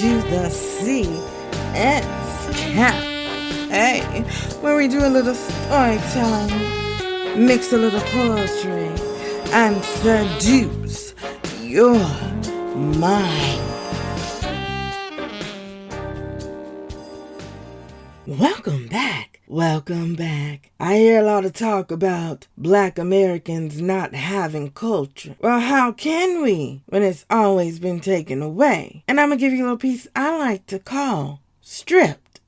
to the Cafe, where we do a little storytelling, mix a little poetry, and seduce your mind. Welcome back. I hear a lot of talk about Black Americans not having culture. Well, how can we when it's always been taken away? And I'm going to give you a little piece I like to call Stripped.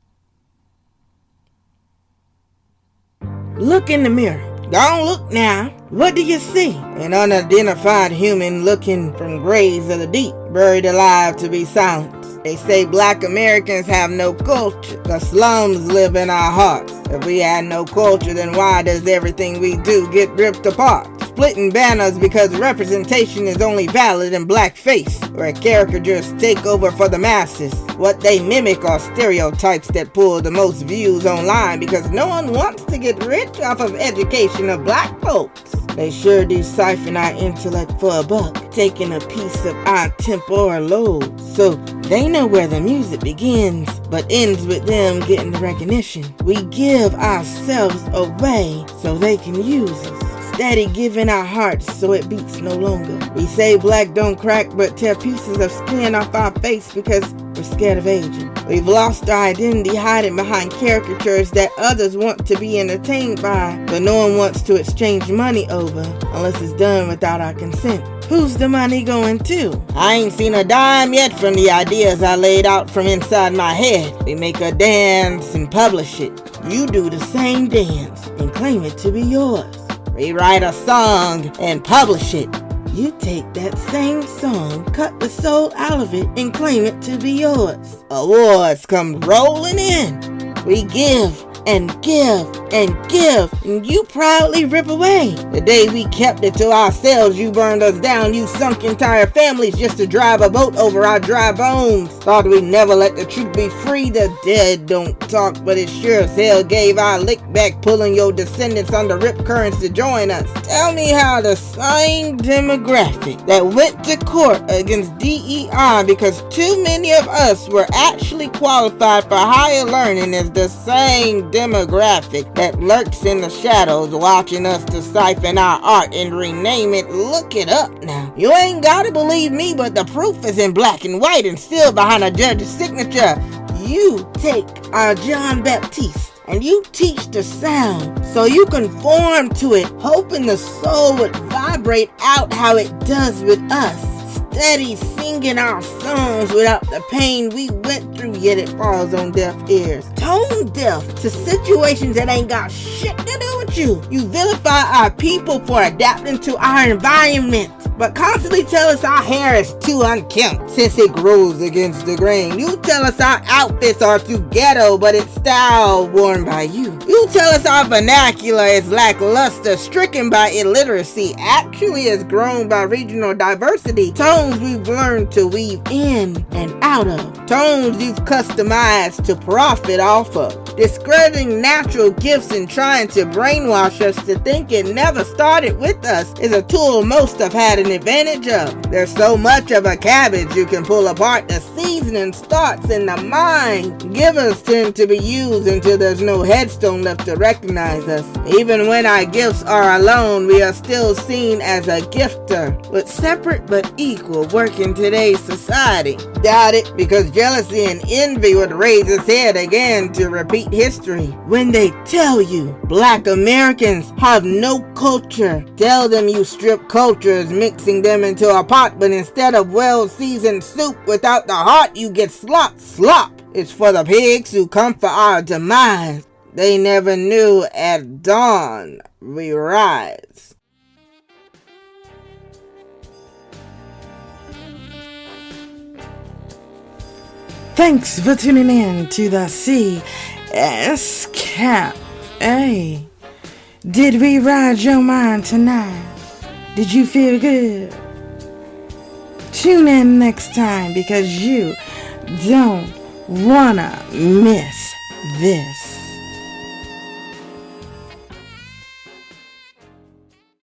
Look in the mirror. Don't look now. What do you see? An unidentified human looking from graves of the deep, buried alive to be silenced. They say Black Americans have no culture. The slums live in our hearts. If we had no culture, then why does everything we do get ripped apart? Splitting banners because representation is only valid in blackface, where caricatures take over for the masses. What they mimic are stereotypes that pull the most views online because no one wants to get rich off of education of black folks. They sure do siphon our intellect for a buck, taking a piece of our temporal lobe. So they know where the music begins, but ends with them getting the recognition. We give ourselves away so they can use us. Steady giving our hearts so it beats no longer. We say black don't crack but tear pieces of skin off our face because we're scared of aging. We've lost our identity hiding behind caricatures that others want to be entertained by, but no one wants to exchange money over unless it's done without our consent. Who's the money going to? I ain't seen a dime yet from the ideas I laid out from inside my head. We make a dance and publish it. You do the same dance and claim it to be yours. We write a song and publish it. You take that same song, cut the soul out of it, and claim it to be yours. Awards come rolling in. We give and give and give, and you proudly rip away. The day we kept it to ourselves, you burned us down. You sunk entire families just to drive a boat over our dry bones. Thought we'd never let the truth be free. The dead don't talk, but it sure as hell gave our lick back, pulling your descendants under rip currents to join us. Tell me how the same demographic that went to court against DEI because too many of us were actually qualified for higher learning is the same demographic that lurks in the shadows watching us to siphon our art and rename it. Look it up now. You ain't gotta believe me, but the proof is in black and white and still behind a judge's signature. You take our John Baptiste and you teach the sound so you conform to it, hoping the soul would vibrate out how it does with us. Steady singing our songs without the pain we went through, yet it falls on deaf ears. Tone deaf to situations that ain't got shit to do with you. You vilify our people for adapting to our environment, but constantly tell us our hair is too unkempt since it grows against the grain. You tell us our outfits are too ghetto, but it's style worn by you. You tell us our vernacular is lackluster, stricken by illiteracy, actually is grown by regional diversity. Tones we've learned to weave in and out of. Tones you've customized to profit off of. Discrediting natural gifts and trying to brainwash us to think it never started with us is a tool most have had an advantage of. There's so much of a cabbage you can pull apart. The seasoning starts in the mind. Givers tend to be used until there's no headstone left to recognize us. Even when our gifts are alone, we are still seen as a gifter, with separate but equal work in today's society. Doubt it, because jealousy and envy would raise its head again to repeat history. When they tell you Black Americans have no culture, tell them you strip cultures, mixing them into a pot, but instead of well-seasoned soup without the heart, you get slop. It's for the pigs who come for our demise. They never knew at dawn we rise. Thanks for tuning in to the Cafe. Did we ride your mind tonight? Did you feel good? Tune in next time because you don't wanna miss this.